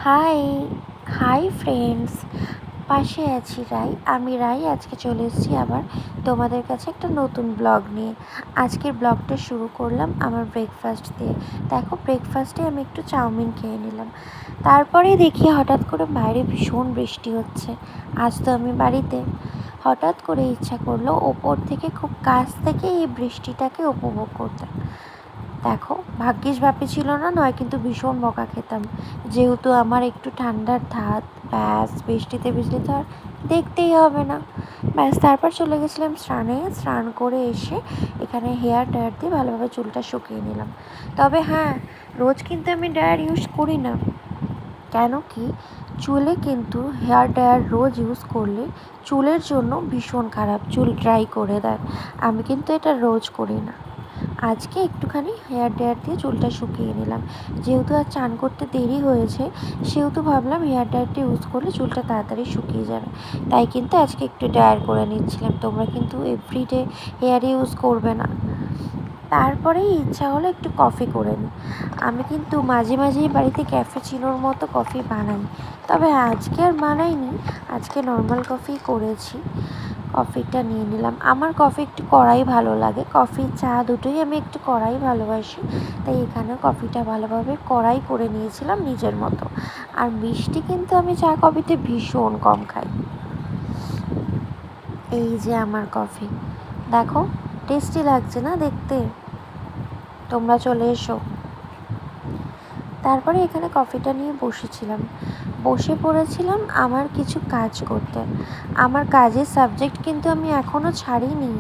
High, hi friends. পাশে আছি রাই। আমি রাই আজকে চলে এসেছি আবার তোমাদের কাছে একটা নতুন ব্লগ নিয়ে। আজকের ব্লগটা শুরু করলাম আমার ব্রেকফাস্ট দিয়ে। দেখো, ব্রেকফাস্টে আমি একটু চাউমিন খেয়ে নিলাম। তারপরে দেখি হঠাৎ করে বাইরে ভীষণ বৃষ্টি হচ্ছে। আজ তো আমি বাড়িতে। হঠাৎ করে ইচ্ছা করলো ওপর থেকে, খুব কাছ থেকে এই বৃষ্টিটাকে উপভোগ করতে। দেখো, ভাগ্যিস বাপি ছিল না, নয় কিন্তু ভীষণ বকা খেতাম। যেহেতু আমার একটু ঠান্ডার ধাত, ব্যাস বৃষ্টিতে ভিজলে তো আর দেখতেই হবে না। ব্যাস তারপর চলে গেছিলাম স্নানে। স্নান করে এসে এখানে হেয়ার ড্রায়ার দিয়ে ভালোভাবে চুলটা শুকিয়ে নিলাম। তবে হ্যাঁ, রোজ কিন্তু আমি ড্রায়ার ইউজ করি না। কেন কি, চুলে কিন্তু হেয়ার ড্রায়ার রোজ ইউজ করলে চুলের জন্য ভীষণ খারাপ, চুল ড্রাই করে দেয়। আমি কিন্তু এটা রোজ করি না। আজকে একটুখানি হেয়ার ড্রায়ার দিয়ে চুলটা শুকিয়ে নিলাম। যেহেতু আর চান করতে দেরি হয়েছে, সেহেতু ভাবলাম হেয়ার ড্রায়ারটা ইউজ করলে চুলটা তাড়াতাড়ি শুকিয়ে যাবে। তাই কিন্তু আজকে একটু ড্রায়ার করে নিচ্ছিলাম। তোমরা কিন্তু এভরিডে হেয়ার ইউজ করবে না। তারপরেই ইচ্ছা হলো একটু কফি করে নিই। আমি কিন্তু মাঝে মাঝেই বাড়িতে ক্যাফেচিনোর মতো কফি বানাই, তবে আজকে আর বানাইনি। আজকে নর্মাল কফি করেছি। কফিটা নিয়ে নিলাম। আমার কফি একটু কড়াই ভালো লাগে, কফি চা দুটোই আমি একটু কড়াই ভালোবাসি। তাই এখানে কফিটা ভালোভাবে কড়াই করে নিয়েছিলাম নিজের মতো। আর মিষ্টি কিন্তু আমি চা কফিতে ভীষণ কম খাই। এই যে আমার কফি, দেখো টেস্টি লাগছে না দেখতে? তোমরা চলে এসো। তারপরে এখানে কফিটা নিয়ে বসে পড়েছিলাম আমার কিছু কাজ করতে। আমার কাজের সাবজেক্ট কিন্তু আমি এখনও ছাড়িনি।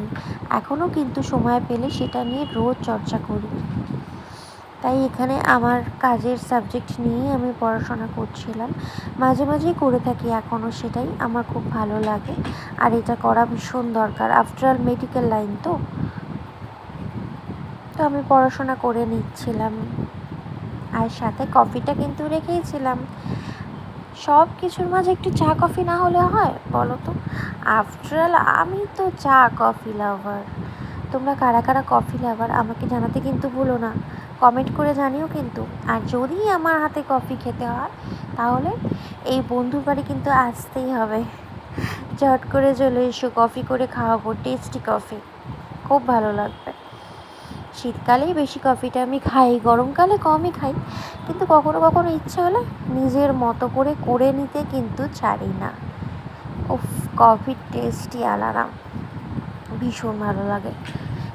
এখনও কিন্তু সময় পেলে সেটা নিয়ে রোজ চর্চা করি। তাই এখানে আমার কাজের সাবজেক্ট নিয়েই আমি পড়াশোনা করছিলাম। মাঝে মাঝেই করে থাকি এখনও, সেটাই আমার খুব ভালো লাগে। আর এটা করা ভীষণ দরকার, আফটার অল মেডিকেল লাইন তো। তো আমি পড়াশোনা করে নিচ্ছিলাম, আর সাথে কফিটা কিন্তু রেখেইছিলাম। সব কিছুর মাঝে একটু চা কফি না হলে হয় বলো তো? আফটার অল আমি তো চা কফি লাভার। তোমরা কারা কারা কফি লাভার আমাকে জানাতে কিন্তু ভুলো না, কমেন্ট করে জানিও কিন্তু। আর যদি আমার হাতে কফি খেতে হয়, তাহলে এই বন্ধুর বাড়ি কিন্তু আসতেই হবে। ঝট করে চলে এসো, কফি করে খাওয়াবো, টেস্টি কফি, খুব ভালো লাগবে। শীতকালেই বেশি কফিটা আমি খাই, গরমকালে কমই খাই। কিন্তু কখনো কখনো ইচ্ছে হলে নিজের মতো করে করে নিতে কিন্তু ছাড়ি না। উফ, কফির টেস্টই আলাদা, ভীষণ ভালো লাগে।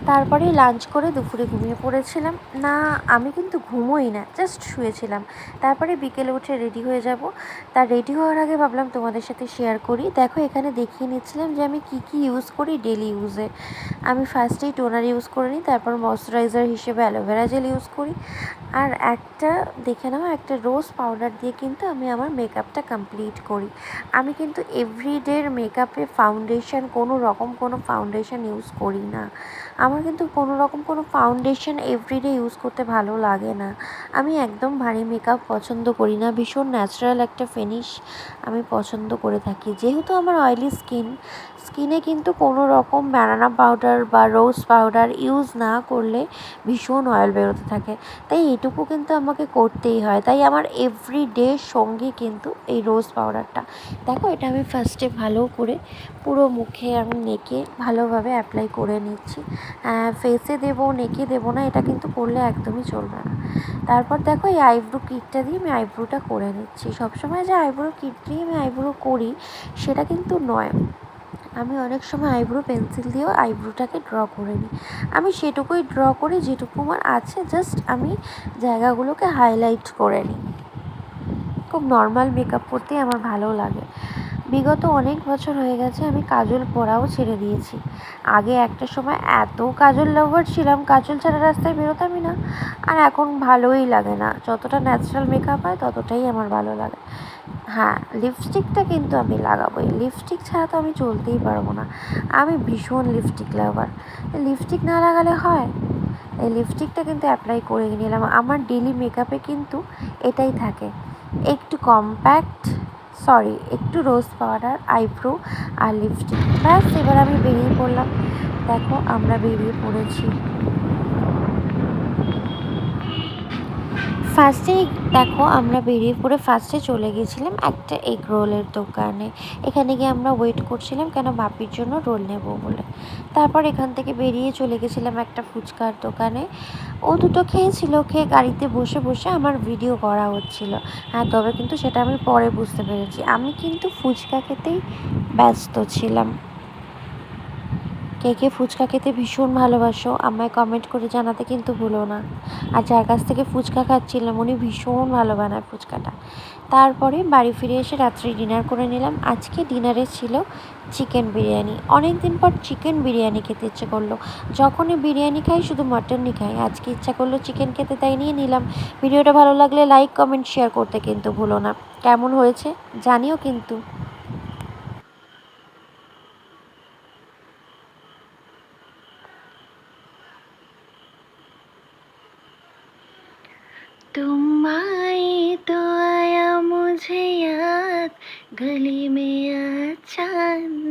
তারপরে লাঞ্চ করে দুপুরে ঘুমিয়ে পড়েছিলাম। না, আমি কিন্তু ঘুমোই না, জাস্ট শুয়েছিলাম। তারপরে বিকেলে উঠে রেডি হয়ে যাব। তার রেডি হওয়ার আগে ভাবলাম তোমাদের সাথে শেয়ার করি। দেখো, এখানে দেখিয়ে নিচ্ছিলাম যে আমি কী কী ইউজ করি ডেলি ইউজে। আমি ফার্স্টেই টোনার ইউজ করে নিই, তারপর ময়শ্চারাইজার হিসেবে অ্যালোভেরা জেল ইউজ করি। আর একটা দেখে নাও, একটা রোজ পাউডার দিয়ে কিন্তু আমি আমার মেকআপটা কমপ্লিট করি। আমি কিন্তু এভরিডের মেকআপে ফাউন্ডেশন, কোনো রকম কোনো ফাউন্ডেশন ইউজ করি না। আমার কিন্তু কোনো রকম কোনো ফাউন্ডেশন এভরিডে ইউজ করতে ভালো লাগে না। আমি একদম ভারী মেকআপ পছন্দ করি না, ভীষণ ন্যাচারাল একটা ফিনিশ আমি পছন্দ করে থাকি। যেহেতু আমার অয়েলি স্কিনে কিন্তু কোনো রকম ব্যানানা পাউডার বা রোজ পাউডার ইউজ না করলে ভীষণ অয়েল বেরোতে থাকে। তাই এটুকু কিন্তু আমাকে করতেই হয়। তাই আমার এভরিডে সঙ্গে কিন্তু এই রোজ পাউডারটা। দেখো, এটা আমি ফার্স্টে ভালো করে পুরো মুখে আমি নেকে ভালোভাবে অ্যাপ্লাই করে নিচ্ছি। ফেসে দেবো, নেকে দেবো না, এটা কিন্তু করলে একদমই চলবে না। তারপর দেখো, এই আইব্রো কিটটা দিয়ে আমি আইব্রোটা করে নিচ্ছি। সবসময় যে আইব্রো কিট দিয়ে আমি আইব্রো করি সেটা কিন্তু নয়। আমি অনেক সময় আইব্রো পেন্সিল দিয়েও আইব্রোটাকে ড্র করে নিই। আমি সেটুকুই ড্র করি যেটুকু আমার আছে, জাস্ট আমি জায়গাগুলোকে হাইলাইট করে নিই। খুব নর্মাল মেকআপ করতেই আমার ভালো লাগে। বিগত অনেক বছর হয়ে গেছে আমি কাজল পরাও ছেড়ে দিয়েছি। আগে একটা সময় এত কাজল লাভার ছিলাম, কাজল ছাড়া রাস্তায় বেরোতামই না। আর এখন ভালোই লাগে না, যতটা ন্যাচারাল মেকআপ হয় ততটাই আমার ভালো লাগে। হ্যাঁ, লিপস্টিকটা কিন্তু আমি লাগাবোই, লিপস্টিক ছাড়া তো আমি চলতেই পারবো না। আমি ভীষণ লিপস্টিক লাভার। লিপস্টিক না লাগালে হয়? এই লিপস্টিকটা কিন্তু অ্যাপ্লাই করে নিলাম। আমার ডেলি মেকআপে কিন্তু এটাই থাকে, একটু কম্প্যাক্ট, একটু রোজ পাউডার, আইব্রো আর লিপস্টিক, ব্যাস। এবার আমি বেরিয়ে পড়লাম। দেখো, আমরা বেরিয়ে পড়েছি। ফার্স্টেই দেখো আমরা বেরিয়ে পড়ে ফার্স্টে চলে গেছিলাম একটা এগ রোলের দোকানে। এখানে গিয়ে আমরা ওয়েট করছিলাম কেন বাপির জন্য রোল নেব বলে। তারপর এখান থেকে বেরিয়ে চলে গেছিলাম একটা ফুচকার দোকানে। ও দুটো খেয়েছিল, খেয়ে গাড়িতে বসে বসে আমার ভিডিও করা হচ্ছিল। হ্যাঁ, তবে কিন্তু সেটা আমি পরে বুঝতে পেরেছি, আমি কিন্তু ফুচকা খেতেই ব্যস্ত ছিলাম। কে কে ফুচকা খেতে ভীষণ ভালোবাসো আমায় কমেন্ট করে জানাতে কিন্তু ভুলো না। আর যার কাছ থেকে ফুচকা খাচ্ছিলাম উনি ভীষণ ভালো বানায় ফুচকাটা। তারপরে বাড়ি ফিরে এসে রাত্রি ডিনার করে নিলাম। আজকে ডিনারে ছিল চিকেন বিরিয়ানি। অনেক দিন পর চিকেন বিরিয়ানি খেতে ইচ্ছে করলো। যখনই বিরিয়ানি খাই শুধু মাটনই খাই, আজকে ইচ্ছা করলো চিকেন খেতে, তাই নিয়ে নিলাম। ভিডিওটা ভালো লাগলে লাইক কমেন্ট শেয়ার করতে কিন্তু ভুলো না। কেমন হয়েছে জানিও কিন্তু। तुम आए तो आया मुझे याद, गली में अच्छा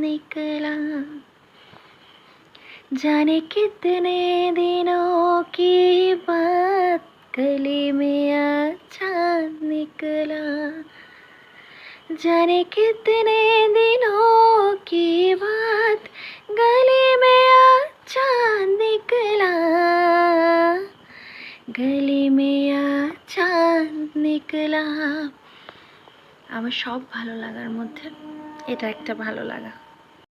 निकला, जाने कितने दिनों की बात, गली में अच्छा निकला, जाने कितने दिनों की बात, गली में अच्छा निकला, गली में अच्छा निकला। আমার সব ভালো লাগার মধ্যে এটা একটা ভালো লাগা।